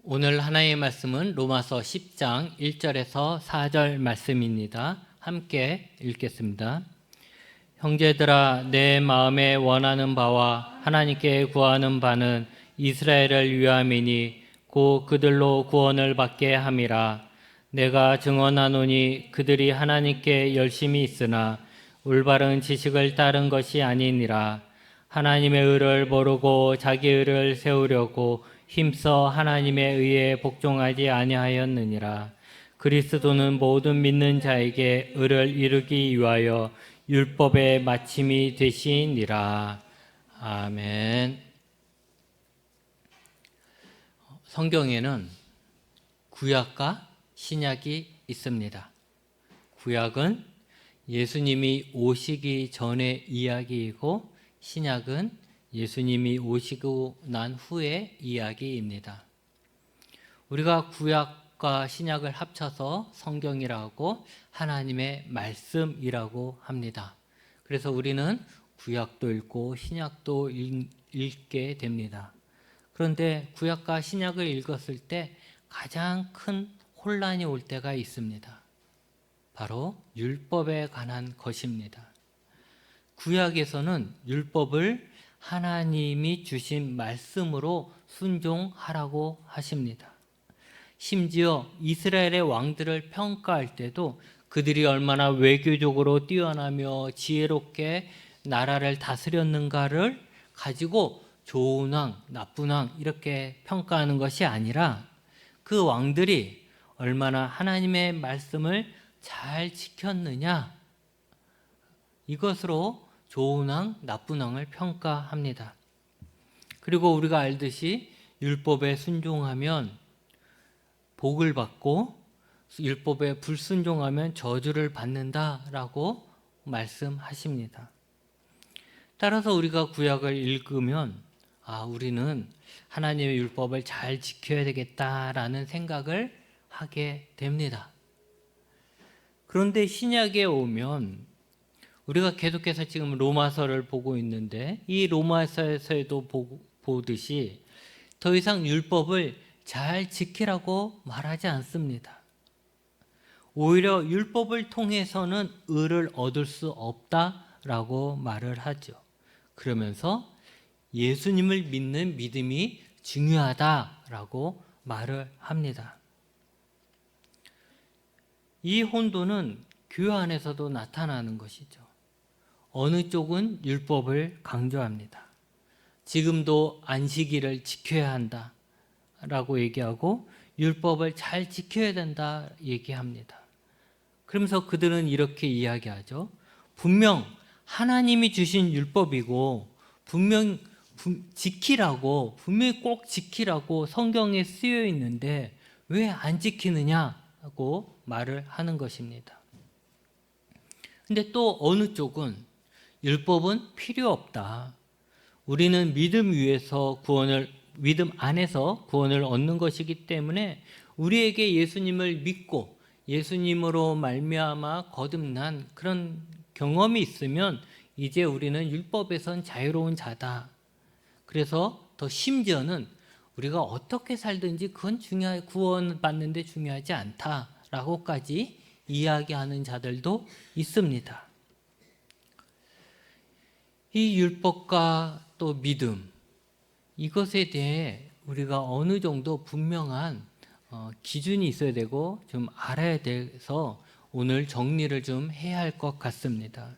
오늘 하나님의 말씀은 로마서 10장 1절에서 4절 말씀입니다. 함께 읽겠습니다. 형제들아, 내 마음에 원하는 바와 하나님께 구하는 바는 이스라엘을 위함이니 곧 그들로 구원을 받게 함이라. 내가 증언하노니 그들이 하나님께 열심히 있으나 올바른 지식을 따른 것이 아니니라. 하나님의 의를 모르고 자기 의를 세우려고 힘써 하나님의 의에 복종하지 아니하였느니라. 그리스도는 모든 믿는 자에게 의를 이루기 위하여 율법의 마침이 되시니라. 아멘. 성경에는 구약과 신약이 있습니다. 구약은 예수님이 오시기 전의 이야기이고 신약은 예수님이 오시고 난 후의 이야기입니다. 우리가 구약과 신약을 합쳐서 성경이라고 하나님의 말씀이라고 합니다. 그래서 우리는 구약도 읽고 신약도 읽게 됩니다. 그런데 구약과 신약을 읽었을 때 가장 큰 혼란이 올 때가 있습니다. 바로 율법에 관한 것입니다. 구약에서는 율법을 하나님이 주신 말씀으로 순종하라고 하십니다. 심지어 이스라엘의 왕들을 평가할 때도 그들이 얼마나 외교적으로 뛰어나며 지혜롭게 나라를 다스렸는가를 가지고 좋은 왕, 나쁜 왕 이렇게 평가하는 것이 아니라 그 왕들이 얼마나 하나님의 말씀을 잘 지켰느냐, 이것으로 좋은 왕, 나쁜 왕을 평가합니다. 그리고 우리가 알듯이 율법에 순종하면 복을 받고 율법에 불순종하면 저주를 받는다라고 말씀하십니다. 따라서 우리가 구약을 읽으면 우리는 하나님의 율법을 잘 지켜야 되겠다라는 생각을 하게 됩니다. 그런데 신약에 오면 우리가 계속해서 지금 로마서를 보고 있는데 이 로마서에서도 보듯이 더 이상 율법을 잘 지키라고 말하지 않습니다. 오히려 율법을 통해서는 의를 얻을 수 없다라고 말을 하죠. 그러면서 예수님을 믿는 믿음이 중요하다라고 말을 합니다. 이 혼돈은 교회 안에서도 나타나는 것이죠. 어느 쪽은 율법을 강조합니다. 지금도 안식일을 지켜야 한다라고 얘기하고 율법을 잘 지켜야 된다 얘기합니다. 그러면서 그들은 이렇게 이야기하죠. 분명 하나님이 주신 율법이고 분명히 꼭 지키라고 성경에 쓰여 있는데 왜 안 지키느냐고 말을 하는 것입니다. 근데 또 어느 쪽은 율법은 필요 없다. 우리는 믿음 안에서 구원을 얻는 것이기 때문에 우리에게 예수님을 믿고 예수님으로 말미암아 거듭난 그런 경험이 있으면 이제 우리는 율법에선 자유로운 자다. 그래서 더 심지어는 우리가 어떻게 살든지 그건 구원받는 데 중요하지 않다라고까지 이야기하는 자들도 있습니다. 이 율법과 또 믿음, 이것에 대해 우리가 어느 정도 분명한 기준이 있어야 되고 좀 알아야 돼서 오늘 정리를 좀 해야 할 것 같습니다.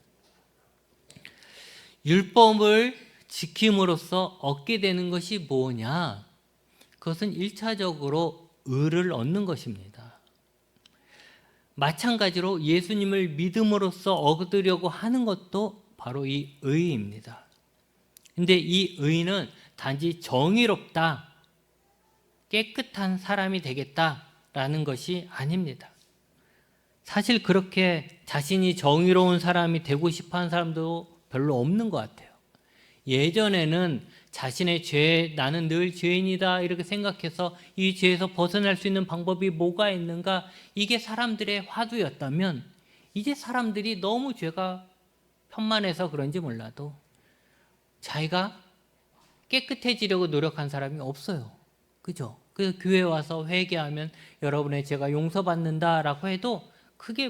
율법을 지킴으로써 얻게 되는 것이 뭐냐? 그것은 1차적으로 의를 얻는 것입니다. 마찬가지로 예수님을 믿음으로써 얻으려고 하는 것도 바로 이 의입니다. 근데 이 의는 단지 정의롭다, 깨끗한 사람이 되겠다라는 것이 아닙니다. 사실 그렇게 자신이 정의로운 사람이 되고 싶어 하는 사람도 별로 없는 것 같아요. 예전에는 자신의 죄, 나는 늘 죄인이다 이렇게 생각해서 이 죄에서 벗어날 수 있는 방법이 뭐가 있는가, 이게 사람들의 화두였다면 이제 사람들이 너무 죄가 편만해서 그런지 몰라도 자기가 깨끗해지려고 노력한 사람이 없어요. 그죠? 그래서 교회 와서 회개하면 여러분의 죄가 용서받는다라고 해도 그게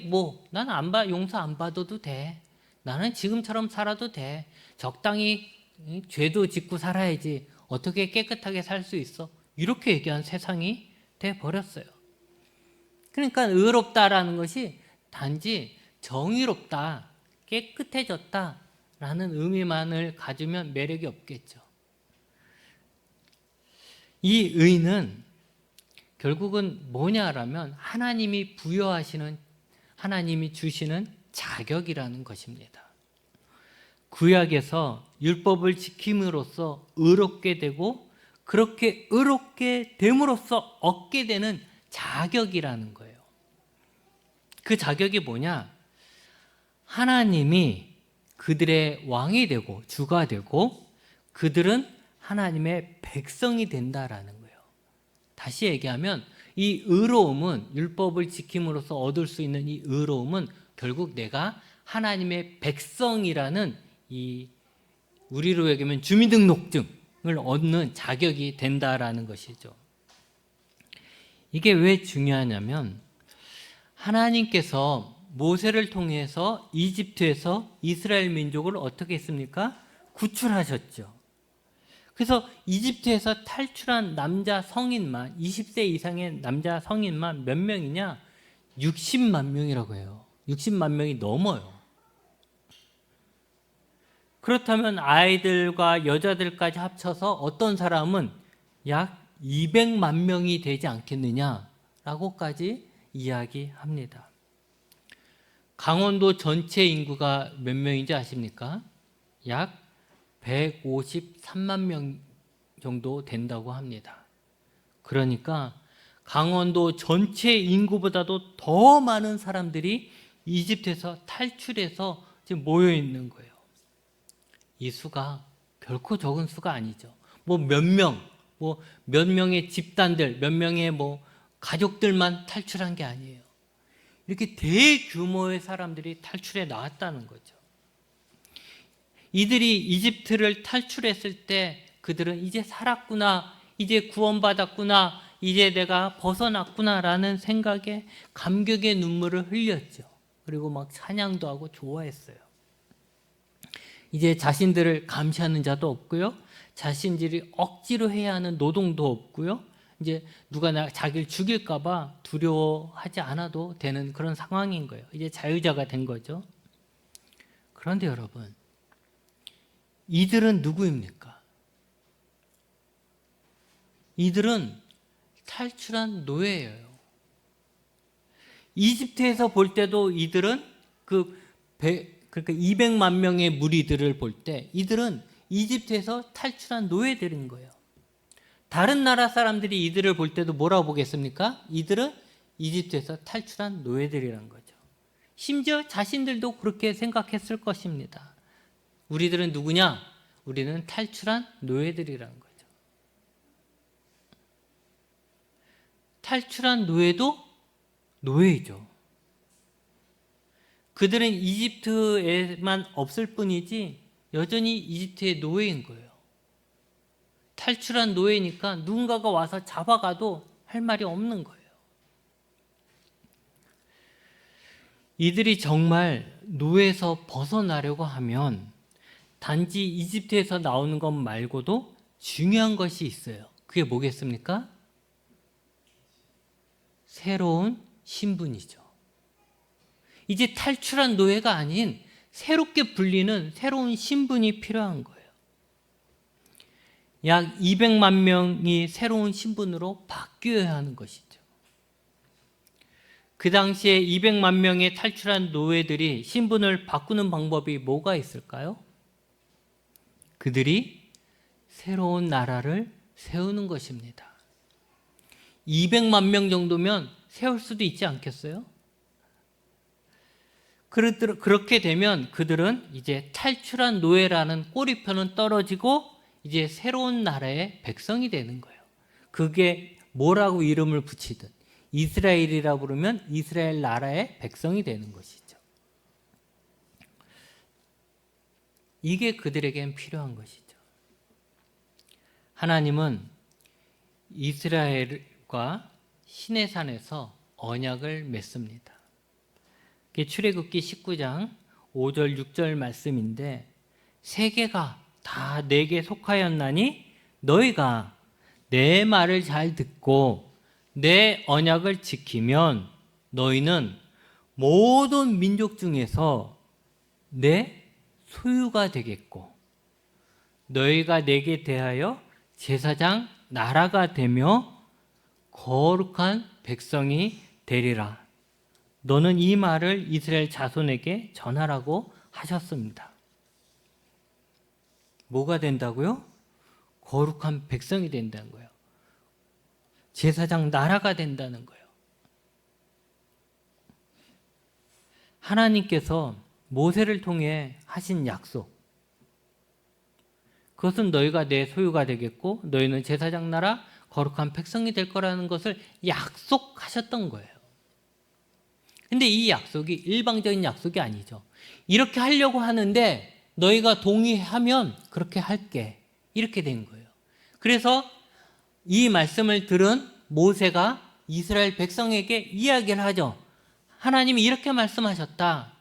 나는 용서 안 받아도 돼. 나는 지금처럼 살아도 돼. 적당히 죄도 짓고 살아야지. 어떻게 깨끗하게 살 수 있어? 이렇게 얘기한 세상이 돼 버렸어요. 그러니까 의롭다라는 것이 단지 정의롭다, 깨끗해졌다라는 의미만을 가지면 매력이 없겠죠. 이 의는 결국은 뭐냐라면 하나님이 부여하시는, 하나님이 주시는 자격이라는 것입니다. 구약에서 율법을 지킴으로써 의롭게 되고 그렇게 의롭게 됨으로써 얻게 되는 자격이라는 거예요. 그 자격이 뭐냐? 하나님이 그들의 왕이 되고 주가 되고 그들은 하나님의 백성이 된다라는 거예요. 다시 얘기하면 이 의로움은, 율법을 지킴으로써 얻을 수 있는 이 의로움은 결국 내가 하나님의 백성이라는 이 우리로 얘기하면 주민등록증을 얻는 자격이 된다라는 것이죠. 이게 왜 중요하냐면 하나님께서 모세를 통해서 이집트에서 이스라엘 민족을 어떻게 했습니까? 구출하셨죠. 그래서 이집트에서 탈출한 남자 성인만, 20세 이상의 남자 성인만 몇 명이냐? 60만 명이라고 해요. 60만 명이 넘어요. 그렇다면 아이들과 여자들까지 합쳐서 어떤 사람은 약 200만 명이 되지 않겠느냐라고까지 이야기합니다. 강원도 전체 인구가 몇 명인지 아십니까? 약 153만 명 정도 된다고 합니다. 그러니까 강원도 전체 인구보다도 더 많은 사람들이 이집트에서 탈출해서 지금 모여 있는 거예요. 이 수가 결코 적은 수가 아니죠. 몇 명의 집단들, 몇 명의 가족들만 탈출한 게 아니에요. 이렇게 대규모의 사람들이 탈출해 나왔다는 거죠. 이들이 이집트를 탈출했을 때 그들은 이제 살았구나, 이제 구원받았구나, 이제 내가 벗어났구나라는 생각에 감격의 눈물을 흘렸죠. 그리고 막 찬양도 하고 좋아했어요. 이제 자신들을 감시하는 자도 없고요, 자신들이 억지로 해야 하는 노동도 없고요, 이제 누가 자기를 죽일까봐 두려워하지 않아도 되는 그런 상황인 거예요. 이제 자유자가 된 거죠. 그런데 여러분, 이들은 누구입니까? 이들은 탈출한 노예예요. 이집트에서 볼 때도 이들은 그러니까 200만 명의 무리들을 볼 때 이들은 이집트에서 탈출한 노예들인 거예요. 다른 나라 사람들이 이들을 볼 때도 뭐라고 보겠습니까? 이들은 이집트에서 탈출한 노예들이란 거죠. 심지어 자신들도 그렇게 생각했을 것입니다. 우리들은 누구냐? 우리는 탈출한 노예들이라는 거죠. 탈출한 노예도 노예이죠. 그들은 이집트에만 없을 뿐이지 여전히 이집트의 노예인 거예요. 탈출한 노예니까 누군가가 와서 잡아가도 할 말이 없는 거예요. 이들이 정말 노예에서 벗어나려고 하면 단지 이집트에서 나오는 것 말고도 중요한 것이 있어요. 그게 뭐겠습니까? 새로운 신분이죠. 이제 탈출한 노예가 아닌 새롭게 불리는 새로운 신분이 필요한 거예요. 약 200만 명이 새로운 신분으로 바뀌어야 하는 것이죠. 그 당시에 200만 명의 탈출한 노예들이 신분을 바꾸는 방법이 뭐가 있을까요? 그들이 새로운 나라를 세우는 것입니다. 200만 명 정도면 세울 수도 있지 않겠어요? 그렇게 되면 그들은 이제 탈출한 노예라는 꼬리표는 떨어지고 이제 새로운 나라의 백성이 되는 거예요. 그게 뭐라고 이름을 붙이든 이스라엘이라 부르면 이스라엘 나라의 백성이 되는 것이죠. 이게 그들에겐 필요한 것이죠. 하나님은 이스라엘과 시내산에서 언약을 맺습니다. 출애굽기 19장 5절 6절 말씀인데 세계가 다 내게 속하였나니 너희가 내 말을 잘 듣고 내 언약을 지키면 너희는 모든 민족 중에서 내 소유가 되겠고 너희가 내게 대하여 제사장 나라가 되며 거룩한 백성이 되리라. 너는 이 말을 이스라엘 자손에게 전하라고 하셨습니다. 뭐가 된다고요? 거룩한 백성이 된다는 거예요. 제사장 나라가 된다는 거예요. 하나님께서 모세를 통해 하신 약속, 그것은 너희가 내 소유가 되겠고 너희는 제사장 나라 거룩한 백성이 될 거라는 것을 약속하셨던 거예요. 근데 이 약속이 일방적인 약속이 아니죠. 이렇게 하려고 하는데 너희가 동의하면 그렇게 할게, 이렇게 된 거예요. 그래서 이 말씀을 들은 모세가 이스라엘 백성에게 이야기를 하죠. 하나님이 이렇게 말씀하셨다.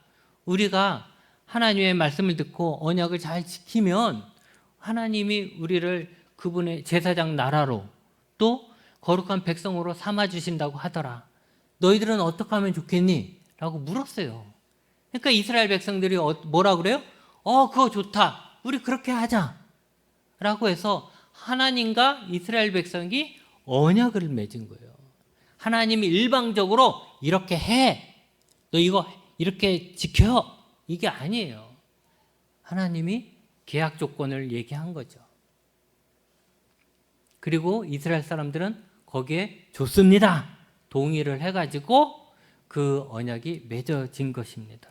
우리가 하나님의 말씀을 듣고 언약을 잘 지키면 하나님이 우리를 그분의 제사장 나라로 또 거룩한 백성으로 삼아주신다고 하더라. 너희들은 어떻게 하면 좋겠니? 라고 물었어요. 그러니까 이스라엘 백성들이 뭐라 그래요? 그거 좋다. 우리 그렇게 하자. 라고 해서 하나님과 이스라엘 백성이 언약을 맺은 거예요. 하나님이 일방적으로 이렇게 해. 너 이거 이렇게 지켜. 이게 아니에요. 하나님이 계약 조건을 얘기한 거죠. 그리고 이스라엘 사람들은 거기에 좋습니다. 동의를 해가지고 그 언약이 맺어진 것입니다.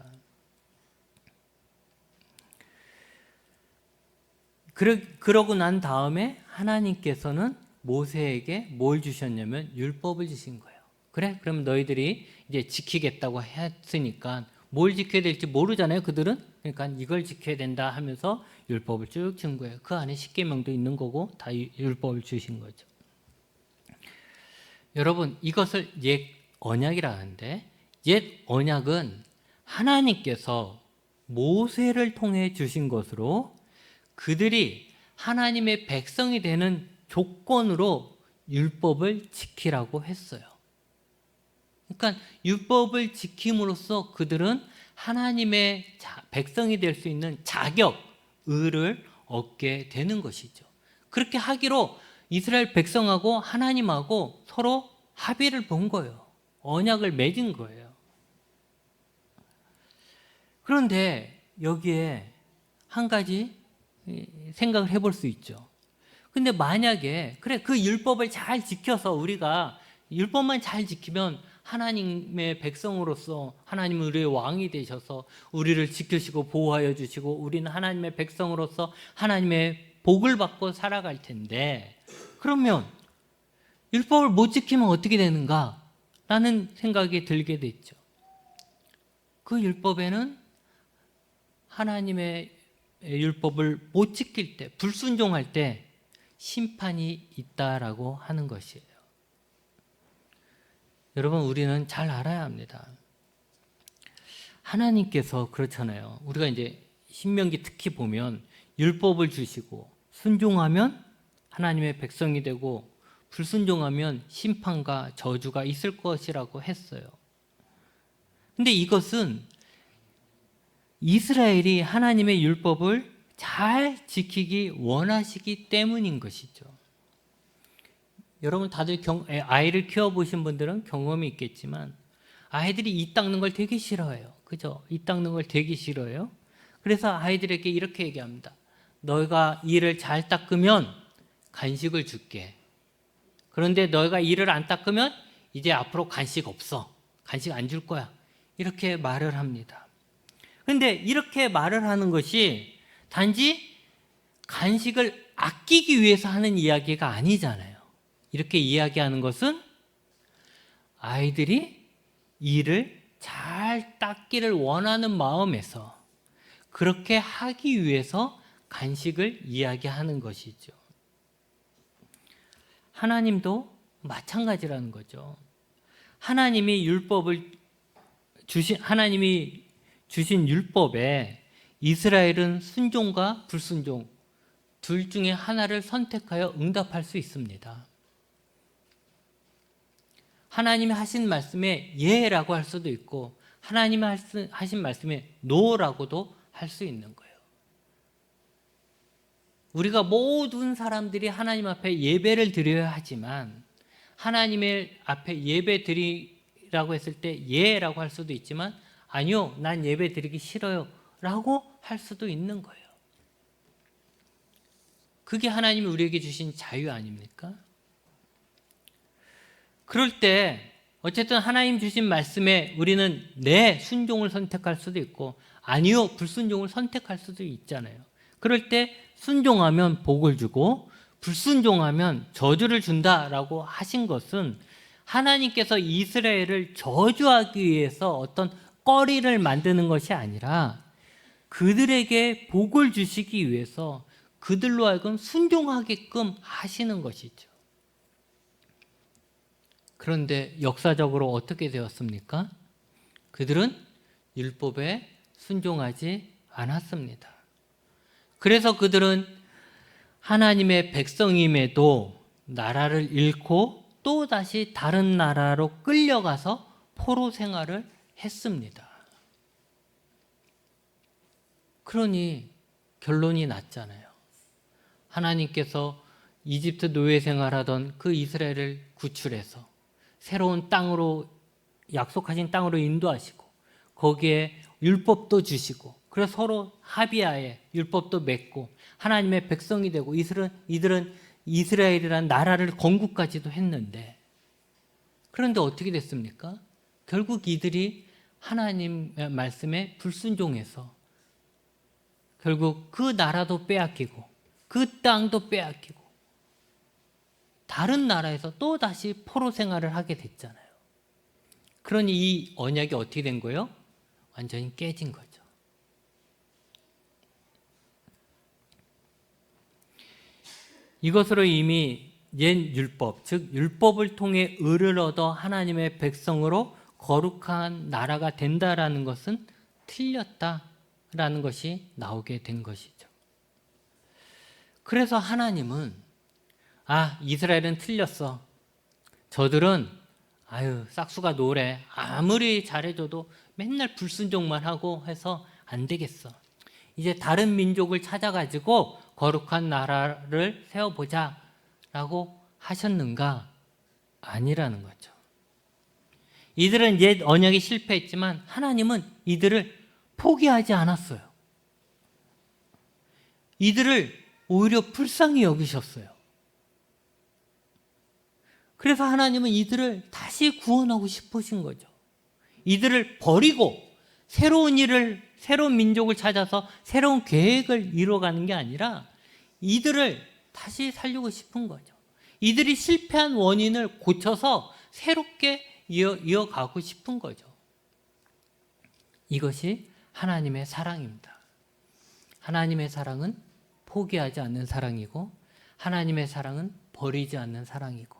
그러고 난 다음에 하나님께서는 모세에게 뭘 주셨냐면 율법을 주신 거예요. 그래? 그럼 너희들이 이제 지키겠다고 했으니까 뭘 지켜야 될지 모르잖아요, 그들은. 그러니까 이걸 지켜야 된다 하면서 율법을 쭉 준 거예요. 그 안에 십계명도 있는 거고 다 율법을 주신 거죠. 여러분, 이것을 옛 언약이라 하는데 옛 언약은 하나님께서 모세를 통해 주신 것으로 그들이 하나님의 백성이 되는 조건으로 율법을 지키라고 했어요. 그러니까 율법을 지킴으로써 그들은 하나님의 백성이 될 수 있는 자격, 의를 얻게 되는 것이죠. 그렇게 하기로 이스라엘 백성하고 하나님하고 서로 합의를 본 거예요. 언약을 맺은 거예요. 그런데 여기에 한 가지 생각을 해볼 수 있죠. 근데 만약에 그래 그 율법을 잘 지켜서 우리가 율법만 잘 지키면 하나님의 백성으로서 하나님은 우리의 왕이 되셔서 우리를 지키시고 보호하여 주시고 우리는 하나님의 백성으로서 하나님의 복을 받고 살아갈 텐데 그러면 율법을 못 지키면 어떻게 되는가? 라는 생각이 들게 됐죠. 그 율법에는 하나님의 율법을 못 지킬 때, 불순종할 때 심판이 있다라고 하는 것이에요. 여러분, 우리는 잘 알아야 합니다. 하나님께서 그렇잖아요. 우리가 이제 신명기 특히 보면 율법을 주시고 순종하면 하나님의 백성이 되고 불순종하면 심판과 저주가 있을 것이라고 했어요. 근데 이것은 이스라엘이 하나님의 율법을 잘 지키기 원하시기 때문인 것이죠. 여러분 다들 아이를 키워보신 분들은 경험이 있겠지만 아이들이 이 닦는 걸 되게 싫어해요. 그죠? 이 닦는 걸 되게 싫어해요. 그래서 아이들에게 이렇게 얘기합니다. 너희가 이를 잘 닦으면 간식을 줄게. 그런데 너희가 이를 안 닦으면 이제 앞으로 간식 없어. 간식 안 줄 거야. 이렇게 말을 합니다. 그런데 이렇게 말을 하는 것이 단지 간식을 아끼기 위해서 하는 이야기가 아니잖아요. 이렇게 이야기하는 것은 아이들이 이를 잘 닦기를 원하는 마음에서 그렇게 하기 위해서 간식을 이야기하는 것이죠. 하나님도 마찬가지라는 거죠. 하나님이 주신 율법에 이스라엘은 순종과 불순종 둘 중에 하나를 선택하여 응답할 수 있습니다. 하나님이 하신 말씀에 예라고 할 수도 있고 하나님이 하신 말씀에 노라고도 할 수 있는 거예요. 우리가 모든 사람들이 하나님 앞에 예배를 드려야 하지만 하나님의 앞에 예배 드리라고 했을 때 예라고 할 수도 있지만 아니요, 난 예배 드리기 싫어요 라고 할 수도 있는 거예요. 그게 하나님이 우리에게 주신 자유 아닙니까? 그럴 때 어쨌든 하나님 주신 말씀에 우리는 네, 순종을 선택할 수도 있고 아니요, 불순종을 선택할 수도 있잖아요. 그럴 때 순종하면 복을 주고 불순종하면 저주를 준다라고 하신 것은 하나님께서 이스라엘을 저주하기 위해서 어떤 꺼리를 만드는 것이 아니라 그들에게 복을 주시기 위해서 그들로 하여금 순종하게끔 하시는 것이죠. 그런데 역사적으로 어떻게 되었습니까? 그들은 율법에 순종하지 않았습니다. 그래서 그들은 하나님의 백성임에도 나라를 잃고 또다시 다른 나라로 끌려가서 포로 생활을 했습니다. 그러니 결론이 났잖아요. 하나님께서 이집트 노예 생활하던 그 이스라엘을 구출해서 새로운 땅으로 약속하신 땅으로 인도하시고 거기에 율법도 주시고 그래서 서로 합의하에 율법도 맺고 하나님의 백성이 되고 이들은 이스라엘이라는 나라를 건국까지도 했는데 그런데 어떻게 됐습니까? 결국 이들이 하나님의 말씀에 불순종해서 결국 그 나라도 빼앗기고 그 땅도 빼앗기고 다른 나라에서 또 다시 포로 생활을 하게 됐잖아요. 그러니 이 언약이 어떻게 된 거예요? 완전히 깨진 거죠. 이것으로 이미 옛 율법, 즉 율법을 통해 의를 얻어 하나님의 백성으로 거룩한 나라가 된다라는 것은 틀렸다라는 것이 나오게 된 것이죠. 그래서 하나님은 이스라엘은 틀렸어. 저들은 싹수가 노래. 아무리 잘해줘도 맨날 불순종만 하고 해서 안 되겠어. 이제 다른 민족을 찾아가지고 거룩한 나라를 세워보자 라고 하셨는가? 아니라는 거죠. 이들은 옛 언약이 실패했지만 하나님은 이들을 포기하지 않았어요. 이들을 오히려 불쌍히 여기셨어요. 그래서 하나님은 이들을 다시 구원하고 싶으신 거죠. 이들을 버리고 새로운 민족을 찾아서 새로운 계획을 이뤄가는 게 아니라 이들을 다시 살리고 싶은 거죠. 이들이 실패한 원인을 고쳐서 새롭게 이어가고 싶은 거죠. 이것이 하나님의 사랑입니다. 하나님의 사랑은 포기하지 않는 사랑이고 하나님의 사랑은 버리지 않는 사랑이고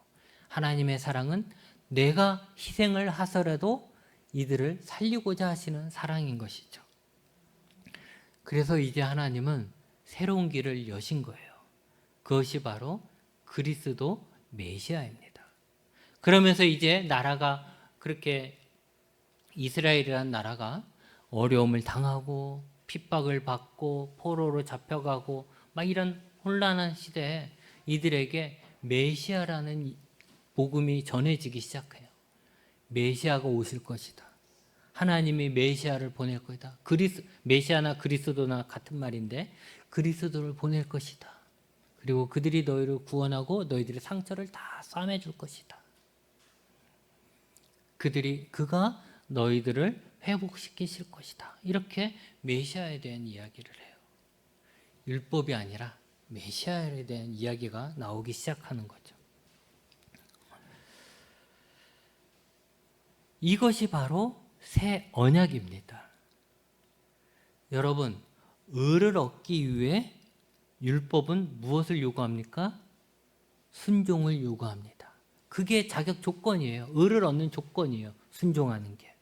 하나님의 사랑은 내가 희생을 하더라도 이들을 살리고자 하시는 사랑인 것이죠. 그래서 이제 하나님은 새로운 길을 여신 거예요. 그것이 바로 그리스도 메시아입니다. 그러면서 이제 나라가 그렇게 이스라엘이라는 나라가 어려움을 당하고 핍박을 받고 포로로 잡혀가고 막 이런 혼란한 시대에 이들에게 메시아라는 복음이 전해지기 시작해요. 메시아가 오실 것이다. 하나님이 메시아를 보낼 것이다. 메시아나 그리스도나 같은 말인데 그리스도를 보낼 것이다. 그리고 그들이 너희를 구원하고 너희들의 상처를 다 싸매줄 것이다. 그가 너희들을 회복시키실 것이다. 이렇게 메시아에 대한 이야기를 해요. 율법이 아니라 메시아에 대한 이야기가 나오기 시작하는 거죠. 이것이 바로 새 언약입니다. 여러분, 의를 얻기 위해 율법은 무엇을 요구합니까? 순종을 요구합니다. 그게 자격 조건이에요. 의를 얻는 조건이에요. 순종하는 게.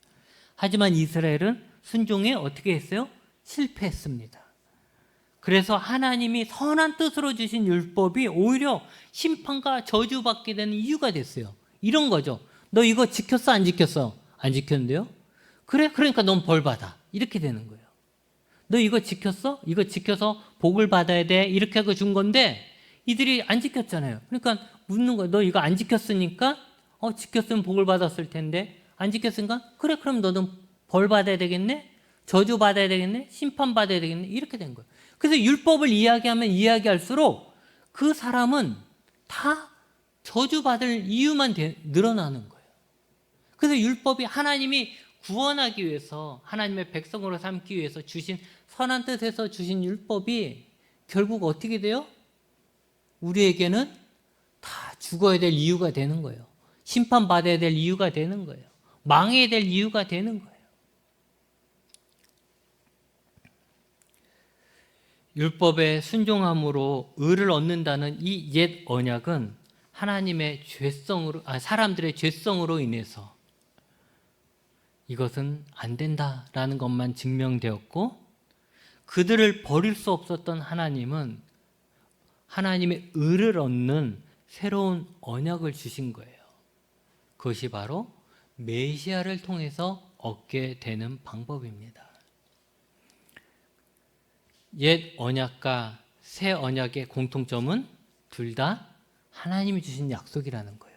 하지만 이스라엘은 순종에 어떻게 했어요? 실패했습니다. 그래서 하나님이 선한 뜻으로 주신 율법이 오히려 심판과 저주받게 되는 이유가 됐어요. 이런 거죠. 너 이거 지켰어? 안 지켰어? 안 지켰는데요? 그래? 그러니까 넌 벌 받아. 이렇게 되는 거예요. 너 이거 지켰어? 이거 지켜서 복을 받아야 돼. 이렇게 하고 준 건데 이들이 안 지켰잖아요. 그러니까 묻는 거예요. 너 이거 안 지켰으니까 지켰으면 복을 받았을 텐데 안 지켰으니까 그래 그럼 너는 벌 받아야 되겠네? 저주 받아야 되겠네? 심판 받아야 되겠네? 이렇게 된 거예요. 그래서 율법을 이야기하면 이야기할수록 그 사람은 다 저주받을 이유만 늘어나는 거예요. 그래서 율법이 하나님이 구원하기 위해서 하나님의 백성으로 삼기 위해서 주신 선한 뜻에서 주신 율법이 결국 어떻게 돼요? 우리에게는 다 죽어야 될 이유가 되는 거예요. 심판받아야 될 이유가 되는 거예요. 망해야 될 이유가 되는 거예요. 율법에 순종함으로 의를 얻는다는 이 옛 언약은 하나님의 죄성으로, 사람들의 죄성으로 인해서 이것은 안 된다라는 것만 증명되었고, 그들을 버릴 수 없었던 하나님은 하나님의 의를 얻는 새로운 언약을 주신 거예요. 그것이 바로 메시아를 통해서 얻게 되는 방법입니다. 옛 언약과 새 언약의 공통점은 둘 다 하나님이 주신 약속이라는 거예요.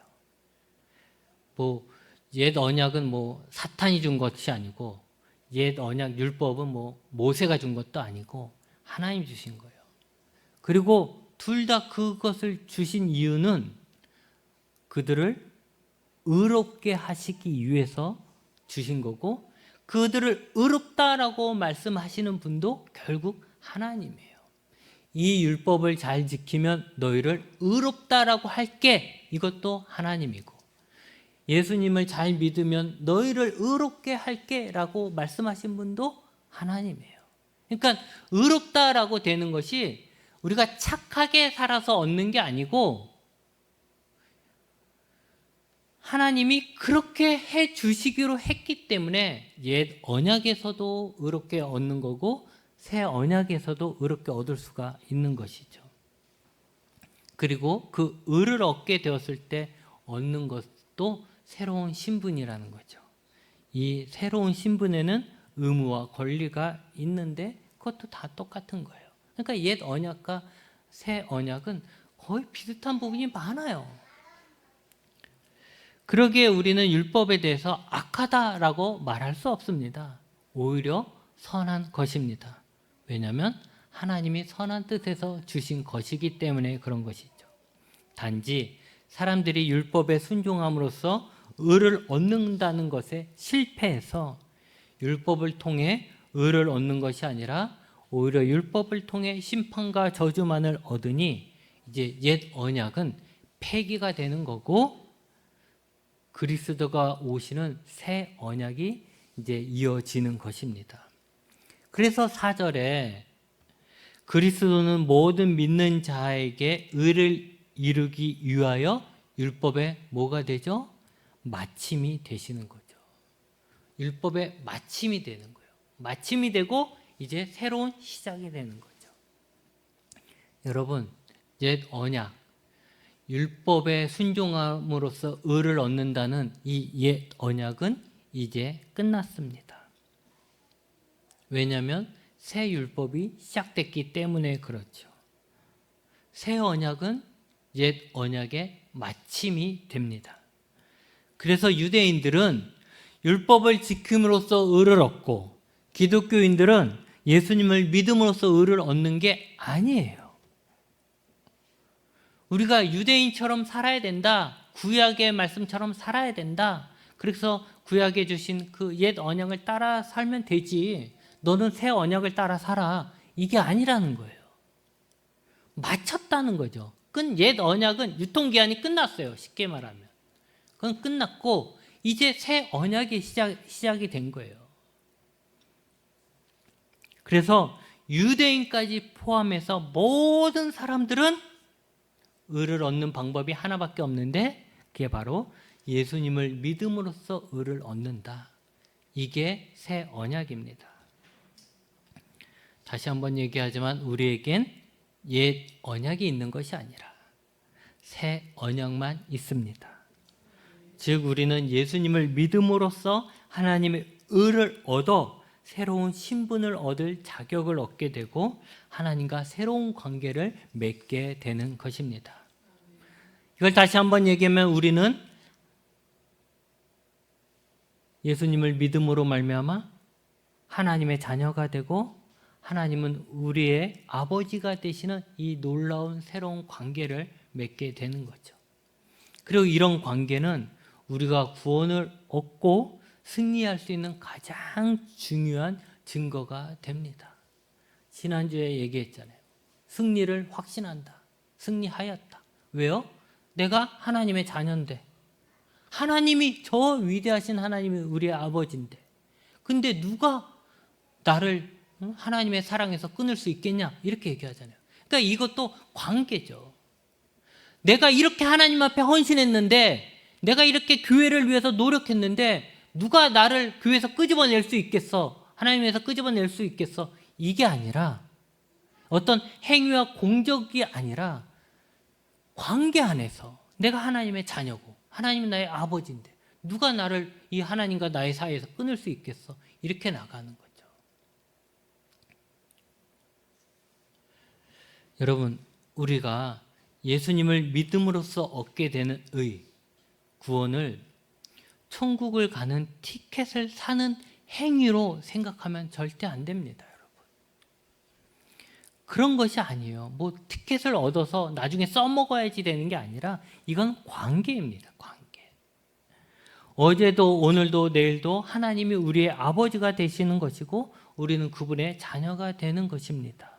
옛 언약은 사탄이 준 것이 아니고, 옛 언약 율법은 모세가 준 것도 아니고 하나님이 주신 거예요. 그리고 둘 다 그것을 주신 이유는 그들을 의롭게 하시기 위해서 주신 거고, 그들을 의롭다라고 말씀하시는 분도 결국 하나님이에요. 이 율법을 잘 지키면 너희를 의롭다라고 할게, 이것도 하나님이고, 예수님을 잘 믿으면 너희를 의롭게 할게 라고 말씀하신 분도 하나님이에요. 그러니까 의롭다라고 되는 것이 우리가 착하게 살아서 얻는 게 아니고 하나님이 그렇게 해 주시기로 했기 때문에 옛 언약에서도 의롭게 얻는 거고 새 언약에서도 의롭게 얻을 수가 있는 것이죠. 그리고 그 의를 얻게 되었을 때 얻는 것도 새로운 신분이라는 거죠. 이 새로운 신분에는 의무와 권리가 있는데 그것도 다 똑같은 거예요. 그러니까 옛 언약과 새 언약은 거의 비슷한 부분이 많아요. 그러기에 우리는 율법에 대해서 악하다라고 말할 수 없습니다. 오히려 선한 것입니다. 왜냐하면 하나님이 선한 뜻에서 주신 것이기 때문에 그런 것이죠. 단지 사람들이 율법에 순종함으로써 의를 얻는다는 것에 실패해서 율법을 통해 의를 얻는 것이 아니라 오히려 율법을 통해 심판과 저주만을 얻으니 이제 옛 언약은 폐기가 되는 거고 그리스도가 오시는 새 언약이 이제 이어지는 것입니다. 그래서 4절에 그리스도는 모든 믿는 자에게 의를 이루기 위하여 율법의 뭐가 되죠? 마침이 되시는 거죠. 율법의 마침이 되는 거예요. 마침이 되고 이제 새로운 시작이 되는 거죠. 여러분, 옛 언약, 율법에 순종함으로써 의를 얻는다는 이 옛 언약은 이제 끝났습니다. 왜냐하면 새 율법이 시작됐기 때문에 그렇죠. 새 언약은 옛 언약의 마침이 됩니다. 그래서 유대인들은 율법을 지킴으로써 의를 얻고 기독교인들은 예수님을 믿음으로써 의를 얻는 게 아니에요. 우리가 유대인처럼 살아야 된다. 구약의 말씀처럼 살아야 된다. 그래서 구약에 주신 그 옛 언약을 따라 살면 되지. 너는 새 언약을 따라 살아. 이게 아니라는 거예요. 마쳤다는 거죠. 옛 언약은 유통기한이 끝났어요. 쉽게 말하면. 그건 끝났고 이제 새 언약이 시작이 된 거예요. 그래서 유대인까지 포함해서 모든 사람들은 의를 얻는 방법이 하나밖에 없는데 그게 바로 예수님을 믿음으로써 의를 얻는다. 이게 새 언약입니다. 다시 한번 얘기하지만 우리에겐 옛 언약이 있는 것이 아니라 새 언약만 있습니다. 즉 우리는 예수님을 믿음으로써 하나님의 의를 얻어 새로운 신분을 얻을 자격을 얻게 되고 하나님과 새로운 관계를 맺게 되는 것입니다. 이걸 다시 한번 얘기하면 우리는 예수님을 믿음으로 말미암아 하나님의 자녀가 되고 하나님은 우리의 아버지가 되시는 이 놀라운 새로운 관계를 맺게 되는 거죠. 그리고 이런 관계는 우리가 구원을 얻고 승리할 수 있는 가장 중요한 증거가 됩니다. 지난주에 얘기했잖아요. 승리를 확신한다. 승리하였다. 왜요? 내가 하나님의 자녀인데 하나님이 저 위대하신 하나님이 우리의 아버지인데 근데 누가 나를 하나님의 사랑에서 끊을 수 있겠냐? 이렇게 얘기하잖아요. 그러니까 이것도 관계죠. 내가 이렇게 하나님 앞에 헌신했는데 내가 이렇게 교회를 위해서 노력했는데 누가 나를 교회에서 끄집어낼 수 있겠어? 하나님에서 끄집어낼 수 있겠어? 이게 아니라 어떤 행위와 공적이 아니라 관계 안에서 내가 하나님의 자녀고 하나님은 나의 아버지인데 누가 나를 이 하나님과 나의 사이에서 끊을 수 있겠어? 이렇게 나가는 거죠. 여러분, 우리가 예수님을 믿음으로써 얻게 되는 의, 구원을 천국을 가는 티켓을 사는 행위로 생각하면 절대 안 됩니다, 여러분. 그런 것이 아니에요. 뭐 티켓을 얻어서 나중에 써먹어야지 되는 게 아니라 이건 관계입니다, 관계. 어제도 오늘도 내일도 하나님이 우리의 아버지가 되시는 것이고 우리는 그분의 자녀가 되는 것입니다.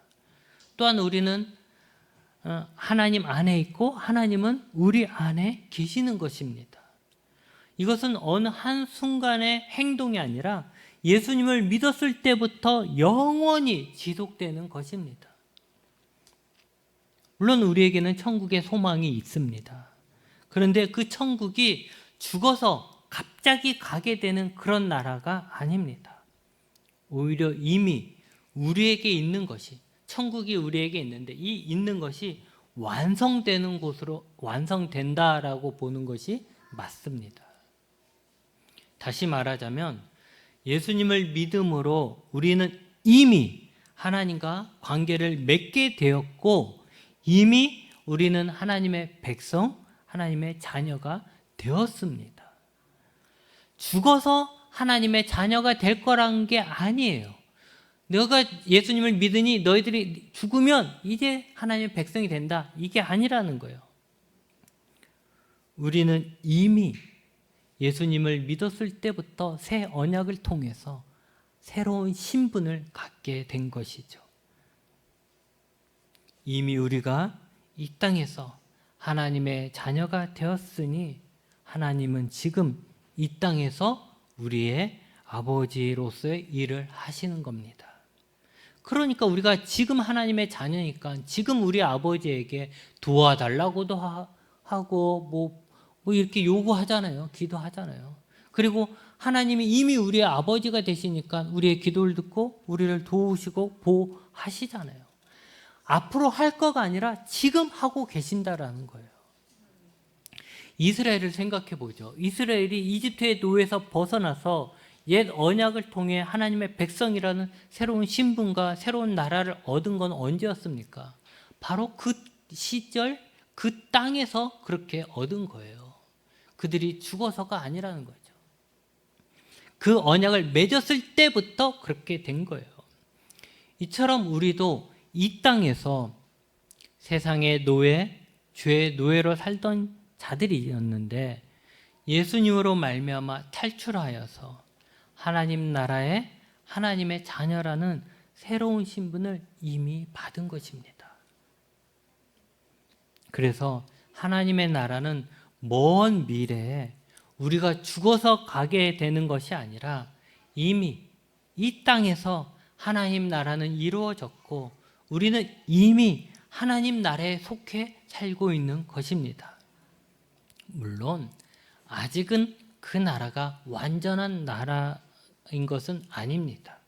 또한 우리는 하나님 안에 있고 하나님은 우리 안에 계시는 것입니다. 이것은 어느 한순간의 행동이 아니라 예수님을 믿었을 때부터 영원히 지속되는 것입니다. 물론 우리에게는 천국의 소망이 있습니다. 그런데 그 천국이 죽어서 갑자기 가게 되는 그런 나라가 아닙니다. 오히려 이미 우리에게 있는 것이 천국이 우리에게 있는데 이 있는 것이 완성되는 곳으로 완성된다라고 보는 것이 맞습니다. 다시 말하자면 예수님을 믿음으로 우리는 이미 하나님과 관계를 맺게 되었고 이미 우리는 하나님의 백성, 하나님의 자녀가 되었습니다. 죽어서 하나님의 자녀가 될 거란 게 아니에요. 너가 예수님을 믿으니 너희들이 죽으면 이제 하나님의 백성이 된다. 이게 아니라는 거예요. 우리는 이미 예수님을 믿었을 때부터 새 언약을 통해서 새로운 신분을 갖게 된 것이죠. 이미 우리가 이 땅에서 하나님의 자녀가 되었으니 하나님은 지금 이 땅에서 우리의 아버지로서의 일을 하시는 겁니다. 그러니까 우리가 지금 하나님의 자녀니까 지금 우리 아버지에게 도와달라고도 하고 뭐 이렇게 요구하잖아요. 기도하잖아요. 그리고 하나님이 이미 우리의 아버지가 되시니까 우리의 기도를 듣고 우리를 도우시고 보호하시잖아요. 앞으로 할 거가 아니라 지금 하고 계신다라는 거예요. 이스라엘을 생각해 보죠. 이스라엘이 이집트의 노예에서 벗어나서 옛 언약을 통해 하나님의 백성이라는 새로운 신분과 새로운 나라를 얻은 건 언제였습니까? 바로 그 시절 그 땅에서 그렇게 얻은 거예요. 그들이 죽어서가 아니라는 거죠. 그 언약을 맺었을 때부터 그렇게 된 거예요. 이처럼 우리도 이 땅에서 세상의 노예, 죄의 노예로 살던 자들이었는데 예수님으로 말미암아 탈출하여서 하나님 나라의 하나님의 자녀라는 새로운 신분을 이미 받은 것입니다. 그래서 하나님의 나라는 먼 미래에 우리가 죽어서 가게 되는 것이 아니라 이미 이 땅에서 하나님 나라는 이루어졌고 우리는 이미 하나님 나라에 속해 살고 있는 것입니다. 물론 아직은 그 나라가 완전한 나라인 것은 아닙니다.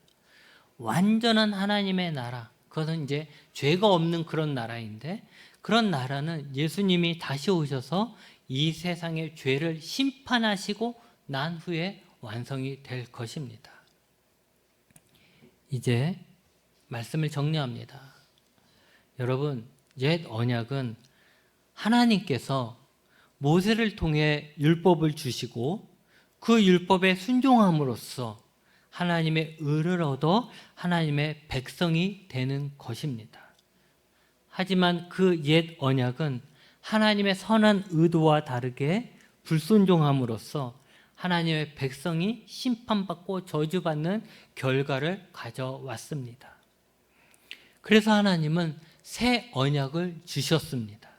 완전한 하나님의 나라, 그것은 이제 죄가 없는 그런 나라인데, 그런 나라는 예수님이 다시 오셔서 이 세상의 죄를 심판하시고 난 후에 완성이 될 것입니다. 이제 말씀을 정리합니다. 여러분, 옛 언약은 하나님께서 모세를 통해 율법을 주시고 그 율법에 순종함으로써 하나님의 의를 얻어 하나님의 백성이 되는 것입니다. 하지만 그 옛 언약은 하나님의 선한 의도와 다르게 불순종함으로써 하나님의 백성이 심판받고 저주받는 결과를 가져왔습니다. 그래서 하나님은 새 언약을 주셨습니다.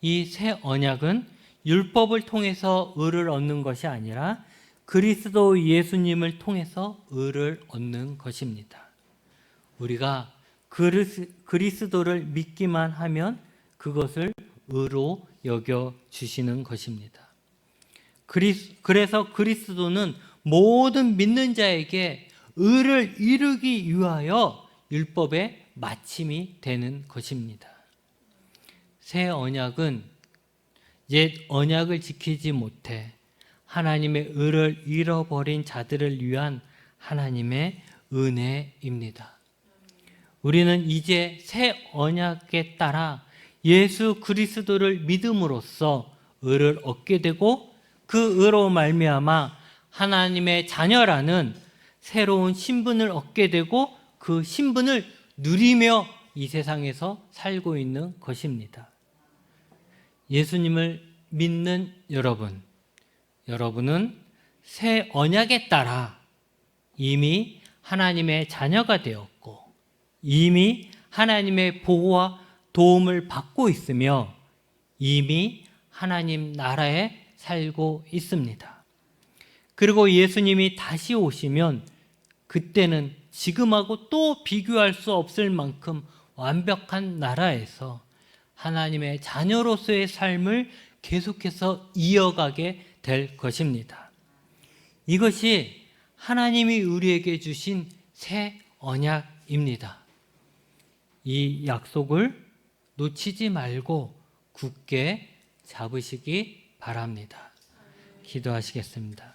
이 새 언약은 율법을 통해서 의를 얻는 것이 아니라 그리스도 예수님을 통해서 의를 얻는 것입니다. 우리가 그리스도를 믿기만 하면 그것을 의로 여겨주시는 것입니다. 그래서 그리스도는 모든 믿는 자에게 의를 이루기 위하여 율법의 마침이 되는 것입니다. 새 언약은 옛 언약을 지키지 못해 하나님의 의를 잃어버린 자들을 위한 하나님의 은혜입니다. 우리는 이제 새 언약에 따라 예수 그리스도를 믿음으로써 의를 얻게 되고 그 의로 말미암아 하나님의 자녀라는 새로운 신분을 얻게 되고 그 신분을 누리며 이 세상에서 살고 있는 것입니다. 예수님을 믿는 여러분은 새 언약에 따라 이미 하나님의 자녀가 되었고 이미 하나님의 보호와 도움을 받고 있으며 이미 하나님 나라에 살고 있습니다. 그리고 예수님이 다시 오시면 그때는 지금하고 또 비교할 수 없을 만큼 완벽한 나라에서 하나님의 자녀로서의 삶을 계속해서 이어가게 될 것입니다. 이것이 하나님이 우리에게 주신 새 언약입니다. 이 약속을 놓치지 말고 굳게 잡으시기 바랍니다. 기도하시겠습니다.